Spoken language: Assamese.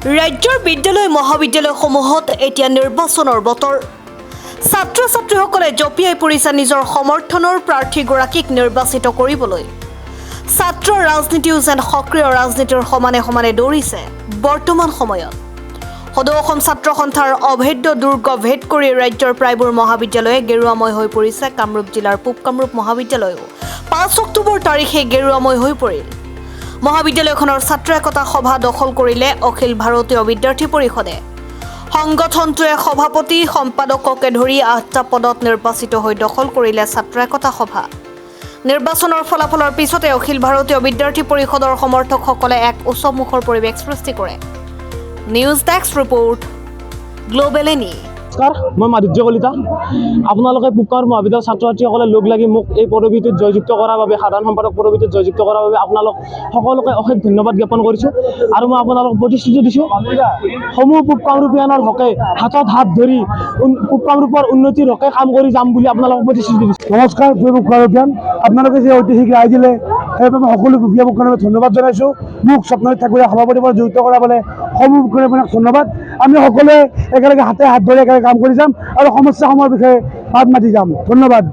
ৰাজ্যৰ বিদ্যালয় মহাবিদ্যালয়সমূহত এতিয়া নিৰ্বাচনৰ বতৰ। ছাত্ৰ ছাত্ৰীসকলে জঁপিয়াই পৰিছে নিজৰ সমৰ্থনৰ প্ৰাৰ্থীগৰাকীক নিৰ্বাচিত কৰিবলৈ। ছাত্ৰ ৰাজনীতিও যেন সক্ৰিয় ৰাজনীতিৰ সমানে সমানে দৌৰিছে বৰ্তমান সময়ত। সদৌ অসম ছাত্ৰ সন্থাৰ অভেদ্য দুৰ্গ ভেদ কৰি ৰাজ্যৰ প্ৰায়বোৰ মহাবিদ্যালয়ে গেৰুৱাময় হৈ পৰিছে। কামৰূপ জিলাৰ পূব কামৰূপ মহাবিদ্যালয়ও 5 অক্টোবৰ তাৰিখে গেৰুৱাময় হৈ পৰিল। মহাবিদ্যালয়খনৰ ছাত্ৰ একতা সভা দখল কৰিলে অখিল ভাৰতীয় বিদ্যাৰ্থী পৰিষদে। সংগঠনটোৱে সভাপতি সম্পাদককে ধৰি 8টা পদত নিৰ্বাচিত হৈ দখল কৰিলে ছাত্ৰ একতা সভা। নিৰ্বাচনৰ ফলাফলৰ পিছতে অখিল ভাৰতীয় বিদ্যাৰ্থী পৰিষদৰ সমৰ্থকসকলে এক উৎসৱমুখৰ পৰিৱেশ সৃষ্টি কৰে। News desk report global any. মই মাধুৰ্য কলিতা। আপোনালোকে পূব কামৰূপ মহাবিদ্যালয়ৰ ছাত্ৰ ছাত্ৰীসকলে লগ লাগি মোক এই পদবীটোত জয়যুক্ত কৰাৰ বাবে, সাধাৰণ সম্পাদক পদবীটোত জয়যুক্ত কৰাৰ বাবে আপোনালোক সকলোকে অশেষ ধন্যবাদ জ্ঞাপন কৰিছোঁ। আৰু মই আপোনালোকক প্ৰতিশ্ৰুতি দিছোঁ, সমূহ পূব কামৰূপীয়ানৰ হকে হাতত হাত ধৰি পূব কামৰূপৰ উন্নতিৰ হকে কাম কৰি যাম বুলি আপোনালোকক প্ৰতিশ্ৰুতি দিছোঁ। নমস্কাৰ পূব কামৰূপীয়ান, আপোনালোকে যে ঐতিহাসিক ৰায় দিলে সেইবাবে সকলো পূব কামৰূপীয়াক ধন্যবাদ জনাইছোঁ। মোক স্বপ্নজিৎ ঠাকুৰে সভাপতি পদত জড়িত কৰাবলৈ সমূহ পূব কামৰূপীয়ানক ধন্যবাদ। আমি সকলোৱে একেলগে হাতে হাত ধৰি একেলগে কাম কৰি যাম আৰু সমস্যাসমূহৰ বিষয়ে মাত মাতি যাম। ধন্যবাদ।